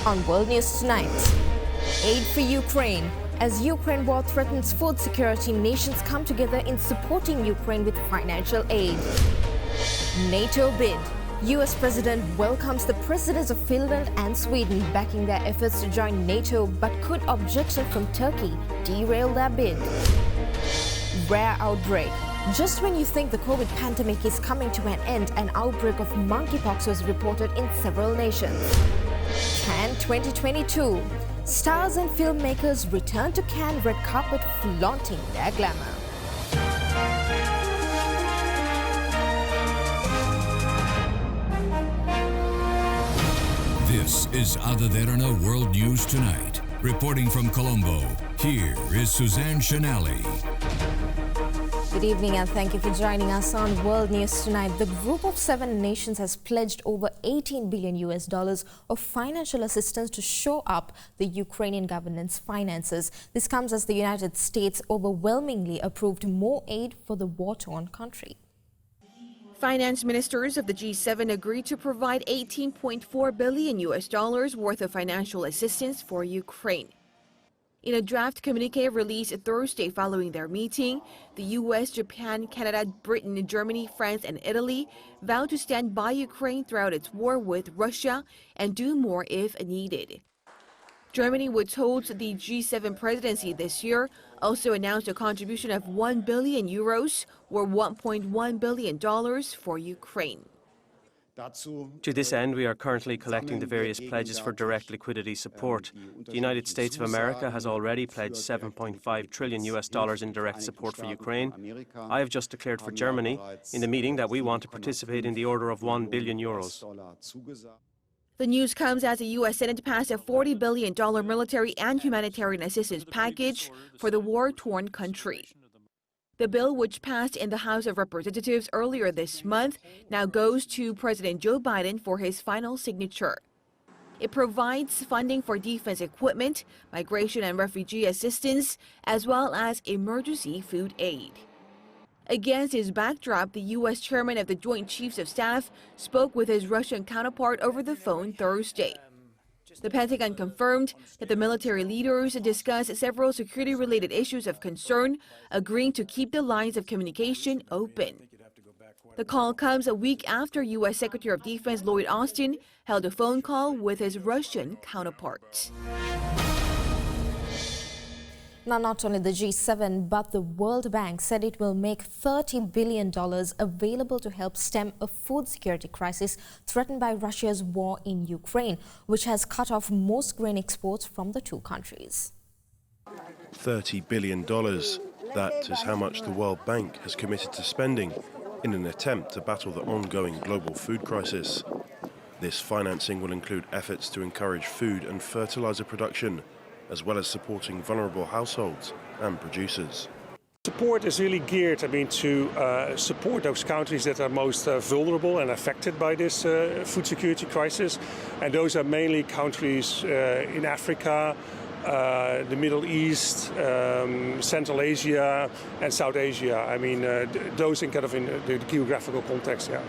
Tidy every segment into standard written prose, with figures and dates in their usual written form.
on World News Tonight. Aid for Ukraine. As Ukraine war threatens food security, nations come together in supporting Ukraine with financial aid. NATO bid. US President welcomes the presidents of Finland and Sweden backing their efforts to join NATO, but could objection from Turkey derail their bid? Rare outbreak. Just when you think the COVID pandemic is coming to an end, an outbreak of monkeypox was reported in several nations. Cannes 2022. Stars and filmmakers return to Cannes red carpet flaunting their glamour. This is Derana World News Tonight. Reporting from Colombo, here is Suzanne Shanali. Good evening and thank you for joining us on World News Tonight. The group of 7 nations has pledged over $18 billion of financial assistance to shore up the Ukrainian government's finances. This comes as the United States overwhelmingly approved more aid for the war-torn country. Finance ministers of the G7 agreed to provide $18.4 billion worth of financial assistance for Ukraine. In a draft communiqué released Thursday following their meeting, the US, Japan, Canada, Britain, Germany, France and Italy vowed to stand by Ukraine throughout its war with Russia and do more if needed. Germany, which holds the G7 presidency this year, also announced a contribution of €1 billion or $1.1 billion for Ukraine. To this end, we are currently collecting the various pledges for direct liquidity support. The United States of America has already pledged $7.5 trillion in direct support for Ukraine. I have just declared for Germany in the meeting that we want to participate in the order of €1 billion. The news comes as the U.S. Senate passed a $40 billion military and humanitarian assistance package for the war-torn country. The bill, which passed in the House of Representatives earlier this month, now goes to President Joe Biden for his final signature. It provides funding for defense equipment, migration and refugee assistance, as well as emergency food aid. Against his backdrop, the U.S. chairman of the Joint Chiefs of Staff spoke with his Russian counterpart over the phone Thursday. The Pentagon confirmed that the military leaders discussed several security-related issues of concern, agreeing to keep the lines of communication open. The call comes a week after U.S. Secretary of Defense Lloyd Austin held a phone call with his Russian counterpart. Now, not only the G7, but the World Bank said it will make $30 billion available to help stem a food security crisis threatened by Russia's war in Ukraine, which has cut off most grain exports from the two countries. $30 billion. That is how much the World Bank has committed to spending in an attempt to battle the ongoing global food crisis. This financing will include efforts to encourage food and fertilizer production, as well as supporting vulnerable households and producers. Support is really geared, to support those countries that are most vulnerable and affected by this food security crisis. And those are mainly countries in Africa, the Middle East, Central Asia and South Asia. Those in the geographical context, yeah.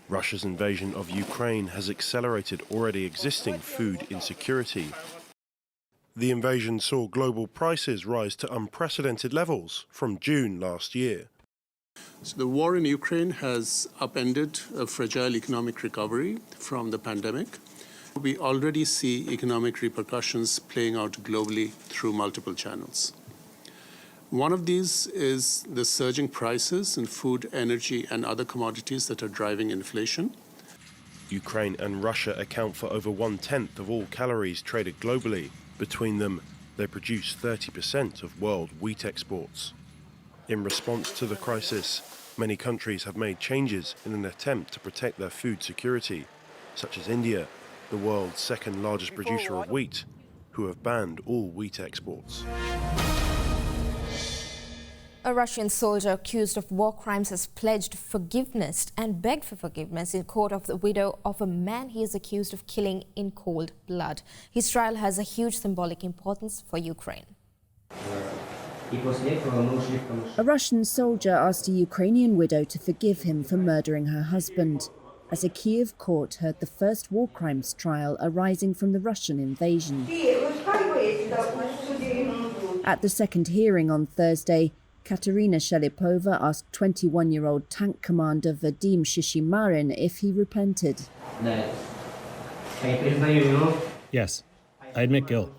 Russia's invasion of Ukraine has accelerated already existing food insecurity. The invasion saw global prices rise to unprecedented levels from June last year. So the war in Ukraine has upended a fragile economic recovery from the pandemic. We already see economic repercussions playing out globally through multiple channels. One of these is the surging prices in food, energy, and other commodities that are driving inflation. Ukraine and Russia account for over 1/10 of all calories traded globally. Between them, they produce 30% of world wheat exports. In response to the crisis, many countries have made changes in an attempt to protect their food security, such as India, the world's second largest producer of wheat, who have banned all wheat exports. A Russian soldier accused of war crimes has pledged forgiveness and begged for forgiveness in court of the widow of a man he is accused of killing in cold blood. His trial has a huge symbolic importance for Ukraine. A Russian soldier asked a Ukrainian widow to forgive him for murdering her husband. as a Kiev court heard the first war crimes trial arising from the Russian invasion. At the second hearing on Thursday, Katerina Shelipova asked 21-year-old tank commander Vadim Shishimarin if he repented. Yes, I admit guilt.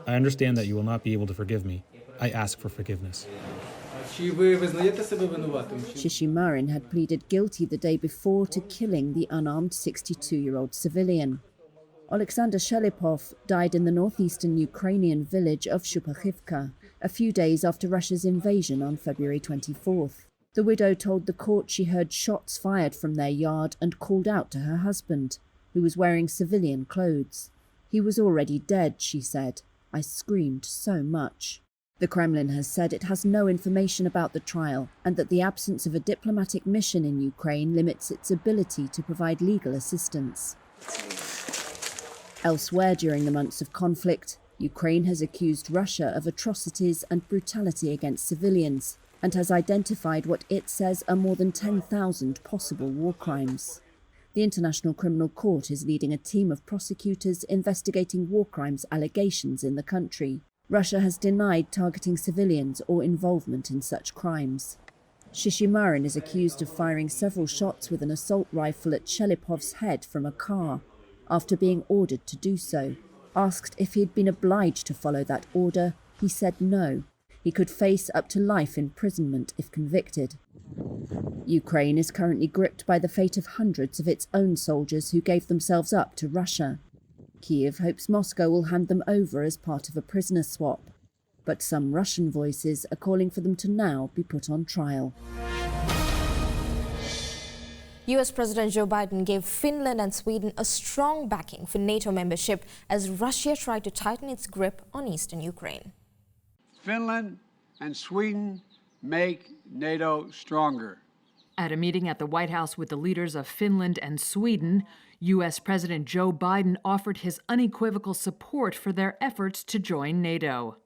I understand that you will not be able to forgive me. I ask for forgiveness. Shishimarin had pleaded guilty the day before to killing the unarmed 62-year-old civilian. Alexander Shelipov died in the northeastern Ukrainian village of Shupachivka a few days after Russia's invasion on February 24th. The widow told the court she heard shots fired from their yard and called out to her husband, who was wearing civilian clothes. He was already dead, she said. I screamed so much. The Kremlin has said it has no information about the trial and that the absence of a diplomatic mission in Ukraine limits its ability to provide legal assistance. Elsewhere during the months of conflict, Ukraine has accused Russia of atrocities and brutality against civilians and has identified what it says are more than 10,000 possible war crimes. The International Criminal Court is leading a team of prosecutors investigating war crimes allegations in the country. Russia has denied targeting civilians or involvement in such crimes. Shishimarin is accused of firing several shots with an assault rifle at Shelipov's head from a car, after being ordered to do so. Asked if he had been obliged to follow that order, he said no. He could face up to life imprisonment if convicted. Ukraine is currently gripped by the fate of hundreds of its own soldiers who gave themselves up to Russia. Kiev hopes Moscow will hand them over as part of a prisoner swap, but some Russian voices are calling for them to now be put on trial. US President Joe Biden gave Finland and Sweden a strong backing for NATO membership as Russia tried to tighten its grip on eastern Ukraine. Finland and Sweden make NATO stronger. At a meeting at the White House with the leaders of Finland and Sweden, U.S. President Joe Biden offered his unequivocal support for their efforts to join NATO.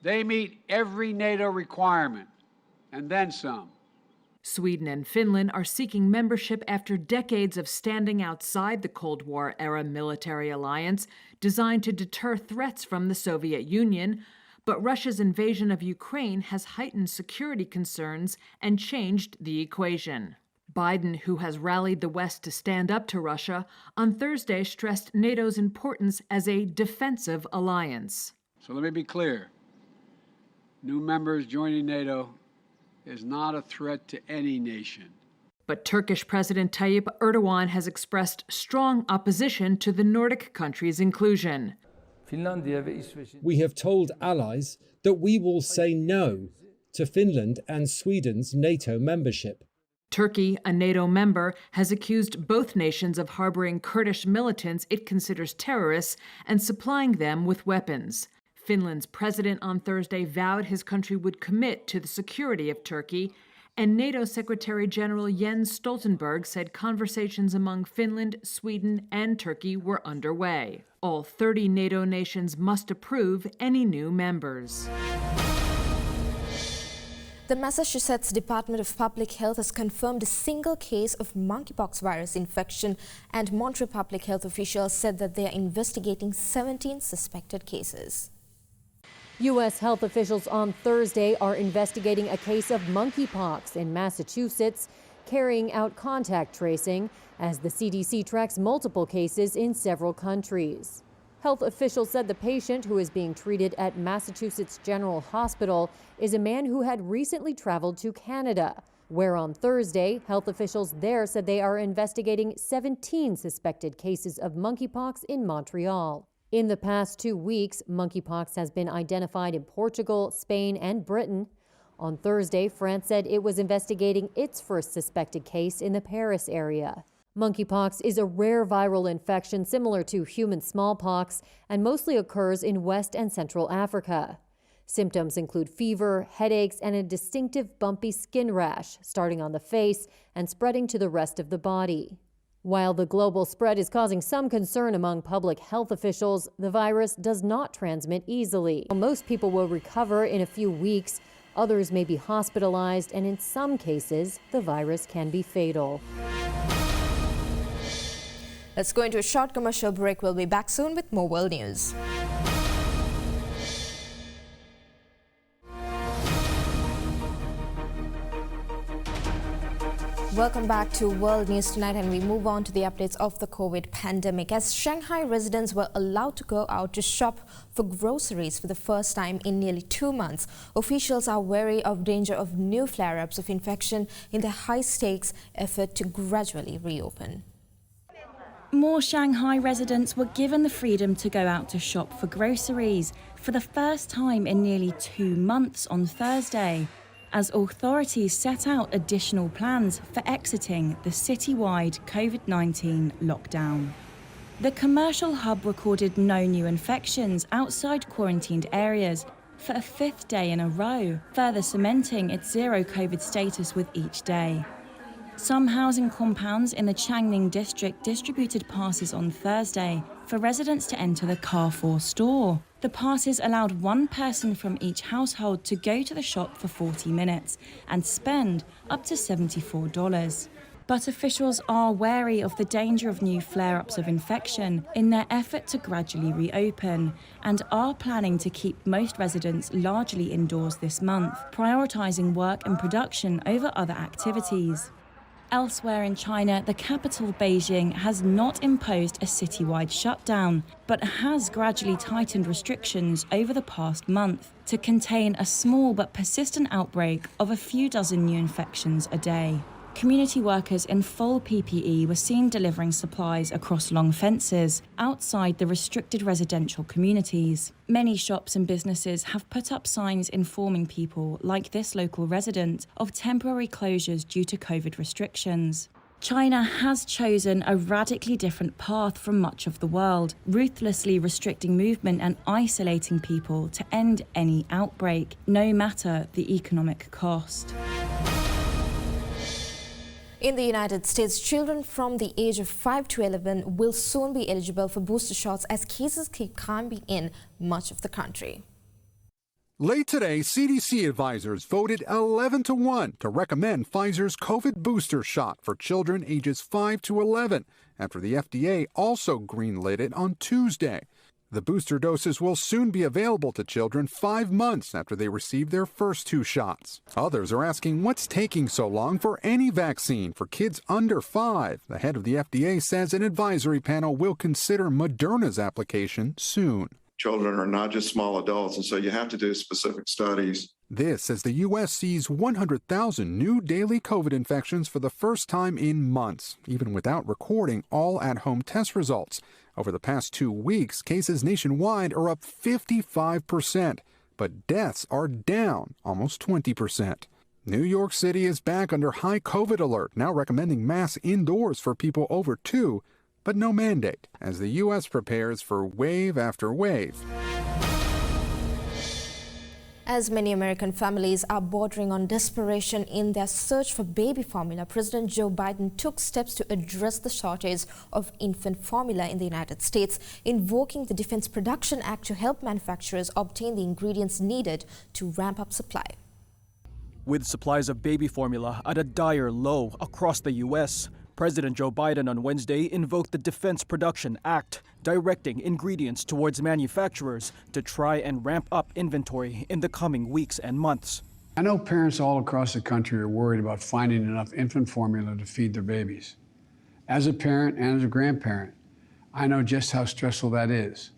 They meet every NATO requirement, and then some. Sweden and Finland are seeking membership after decades of standing outside the Cold War-era military alliance designed to deter threats from the Soviet Union, but Russia's invasion of Ukraine has heightened security concerns and changed the equation. Biden, who has rallied the West to stand up to Russia, on Thursday stressed NATO's importance as a defensive alliance. So let me be clear. New members joining NATO is not a threat to any nation. But Turkish President Tayyip Erdogan has expressed strong opposition to the Nordic countries' inclusion. We have told allies that we will say no to Finland and Sweden's NATO membership. Turkey, a NATO member, has accused both nations of harboring Kurdish militants it considers terrorists and supplying them with weapons. Finland's president on Thursday vowed his country would commit to the security of Turkey, and NATO Secretary General Jens Stoltenberg said conversations among Finland, Sweden, and Turkey were underway. All 30 NATO nations must approve any new members. The Massachusetts Department of Public Health has confirmed a single case of monkeypox virus infection, and Montreal public health officials said that they are investigating 17 suspected cases. U.S. health officials on Thursday are investigating a case of monkeypox in Massachusetts, carrying out contact tracing as the CDC tracks multiple cases in several countries. Health officials said the patient, who is being treated at Massachusetts General Hospital, is a man who had recently traveled to Canada, where on Thursday, health officials there said they are investigating 17 suspected cases of monkeypox in Montreal. In the past 2 weeks, monkeypox has been identified in Portugal, Spain, and Britain. On Thursday, France said it was investigating its first suspected case in the Paris area. Monkeypox is a rare viral infection similar to human smallpox and mostly occurs in West and Central Africa. Symptoms include fever, headaches, and a distinctive bumpy skin rash starting on the face and spreading to the rest of the body. While the global spread is causing some concern among public health officials, the virus does not transmit easily. Most people will recover in a few weeks. Others may be hospitalized, and in some cases, the virus can be fatal. Let's go into a short commercial break. We'll be back soon with more world news. Welcome back to World News Tonight, and we move on to the updates of the COVID pandemic. As Shanghai residents were allowed to go out to shop for groceries for the first time in nearly 2 months, officials are wary of danger of new flare-ups of infection in the high-stakes effort to gradually reopen. More Shanghai residents were given the freedom to go out to shop for groceries for the first time in nearly 2 months on Thursday, as authorities set out additional plans for exiting the citywide COVID-19 lockdown. The commercial hub recorded no new infections outside quarantined areas for a 5th day in a row, further cementing its zero COVID status with each day. Some housing compounds in the Changning district distributed passes on Thursday for residents to enter the Carrefour store. The passes allowed one person from each household to go to the shop for 40 minutes and spend up to $74. But officials are wary of the danger of new flare-ups of infection in their effort to gradually reopen, and are planning to keep most residents largely indoors this month, prioritising work and production over other activities. Elsewhere in China, the capital Beijing has not imposed a citywide shutdown, but has gradually tightened restrictions over the past month to contain a small but persistent outbreak of a few dozen new infections a day. Community workers in full PPE were seen delivering supplies across long fences outside the restricted residential communities. Many shops and businesses have put up signs informing people, like this local resident, of temporary closures due to COVID restrictions. China has chosen a radically different path from much of the world, ruthlessly restricting movement and isolating people to end any outbreak, no matter the economic cost. In the United States, children from the age of 5 to 11 will soon be eligible for booster shots as cases keep climbing in much of the country. Late today, CDC advisors voted 11-1 to recommend Pfizer's COVID booster shot for children ages 5 to 11, after the FDA also greenlit it on Tuesday. The booster doses will soon be available to children 5 months after they receive their first 2 shots. Others are asking what's taking so long for any vaccine for kids under 5. The head of the FDA says an advisory panel will consider Moderna's application soon. Children are not just small adults, and so you have to do specific studies. This as the U.S. sees 100,000 new daily COVID infections for the first time in months, even without recording all at-home test results. Over the past 2 weeks, cases nationwide are up 55%, but deaths are down almost 20%. New York City is back under high COVID alert, now recommending masks indoors for people over 2, but no mandate, as the U.S. prepares for wave after wave. As many American families are bordering on desperation in their search for baby formula, President Joe Biden took steps to address the shortage of infant formula in the United States, invoking the Defense Production Act to help manufacturers obtain the ingredients needed to ramp up supply. With supplies of baby formula at a dire low across the U.S., President Joe Biden on Wednesday invoked the Defense Production Act, directing ingredients towards manufacturers to try and ramp up inventory in the coming weeks and months. I know parents all across the country are worried about finding enough infant formula to feed their babies. As a parent and as a grandparent, I know just how stressful that is.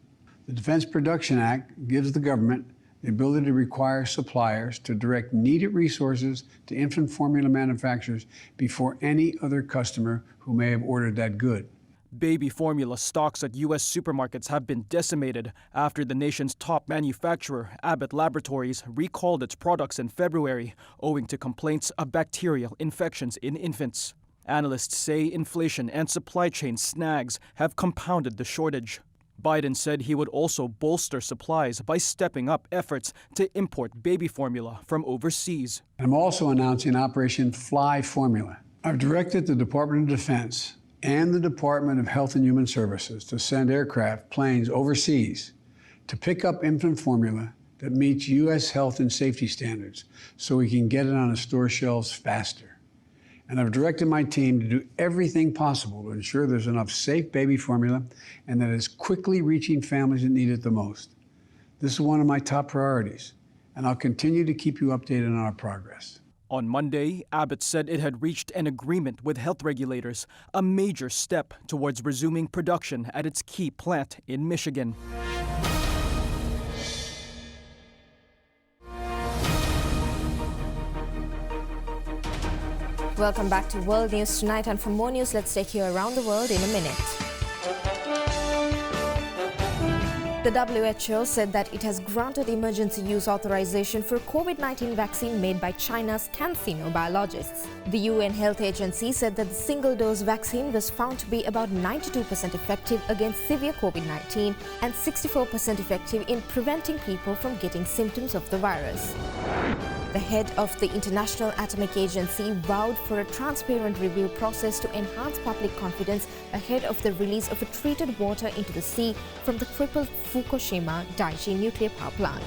The Defense Production Act gives the government the ability to require suppliers to direct needed resources to infant formula manufacturers before any other customer who may have ordered that good. Baby formula stocks at U.S. supermarkets have been decimated after the nation's top manufacturer, Abbott Laboratories, recalled its products in February, owing to complaints of bacterial infections in infants. Analysts say inflation and supply chain snags have compounded the shortage. Biden said he would also bolster supplies by stepping up efforts to import baby formula from overseas. I'm also announcing Operation Fly Formula. I've directed the Department of Defense and the Department of Health and Human Services to send aircraft, planes overseas to pick up infant formula that meets U.S. health and safety standards so we can get it on the store shelves faster. And I've directed my team to do everything possible to ensure there's enough safe baby formula and that it's quickly reaching families that need it the most. This is one of my top priorities, and I'll continue to keep you updated on our progress. On Monday, Abbott said it had reached an agreement with health regulators, a major step towards resuming production at its key plant in Michigan. Welcome back to World News Tonight, and for more news, let's take you around the world in a minute. The WHO said that it has granted emergency use authorization for COVID-19 vaccine made by China's CanSino Biologics. The UN Health Agency said that the single-dose vaccine was found to be about 92% effective against severe COVID-19 and 64% effective in preventing people from getting symptoms of the virus. The head of the International Atomic Agency vowed for a transparent review process to enhance public confidence ahead of the release of treated water into the sea from the crippled Fukushima Daiichi nuclear power plant.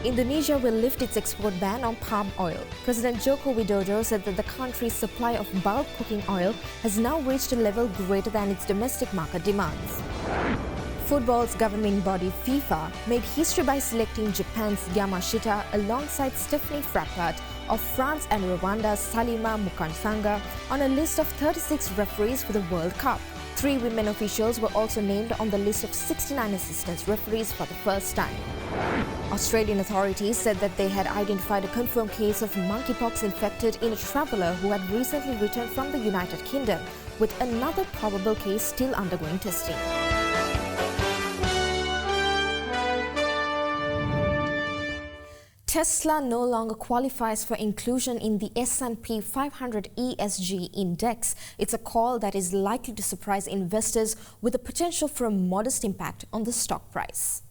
Indonesia will lift its export ban on palm oil. President Joko Widodo said that the country's supply of bulk cooking oil has now reached a level greater than its domestic market demands. Football's governing body FIFA made history by selecting Japan's Yamashita alongside Stephanie Frappart of France and Rwanda's Salima Mukansanga on a list of 36 referees for the World Cup. 3 women officials were also named on the list of 69 assistant referees for the first time. Australian authorities said that they had identified a confirmed case of monkeypox infected in a traveller who had recently returned from the United Kingdom, with another probable case still undergoing testing. Tesla no longer qualifies for inclusion in the S&P 500 ESG index. It's a call that is likely to surprise investors with the potential for a modest impact on the stock price.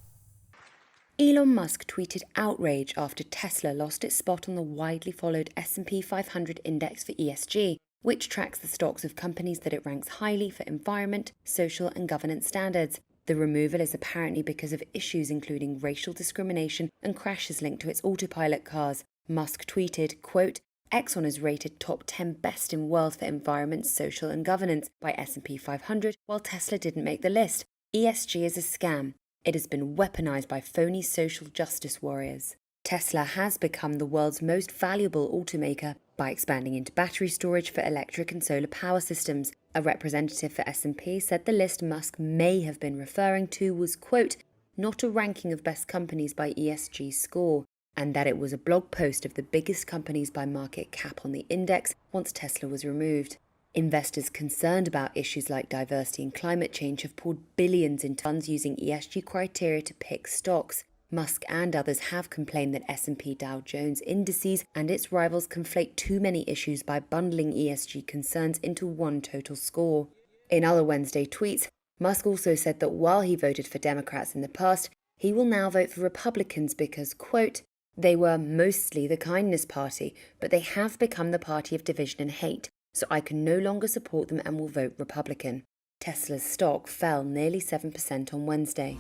Elon Musk tweeted outrage after Tesla lost its spot on the widely followed S&P 500 index for ESG, which tracks the stocks of companies that it ranks highly for environment, social and governance standards. The removal is apparently because of issues including racial discrimination and crashes linked to its autopilot cars. Musk tweeted, quote, Exxon is rated top 10 best in world for environment, social and governance by S&P 500, while Tesla didn't make the list. ESG is a scam. It has been weaponized by phony social justice warriors. Tesla has become the world's most valuable automaker by expanding into battery storage for electric and solar power systems. A representative for S&P said the list Musk may have been referring to was, quote, not a ranking of best companies by ESG score, and that it was a blog post of the biggest companies by market cap on the index once Tesla was removed. Investors concerned about issues like diversity and climate change have poured billions into funds using ESG criteria to pick stocks. Musk and others have complained that S&P Dow Jones indices and its rivals conflate too many issues by bundling ESG concerns into one total score. In other Wednesday tweets, Musk also said that while he voted for Democrats in the past, he will now vote for Republicans because, quote, they were mostly the kindness party, but they have become the party of division and hate, so I can no longer support them and will vote Republican. Tesla's stock fell nearly 7% on Wednesday.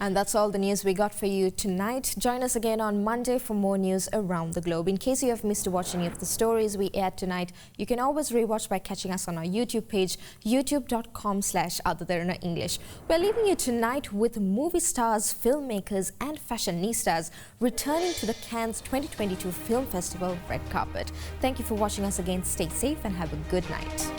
And that's all the news we got for you tonight. Join us again on Monday for more news around the globe. In case you have missed to watch any of the stories we aired tonight, you can always rewatch by catching us on our YouTube page, youtube.com/Derana English. We're leaving you tonight with movie stars, filmmakers and fashionistas returning to the Cannes 2022 Film Festival red carpet. Thank you for watching us again. Stay safe and have a good night.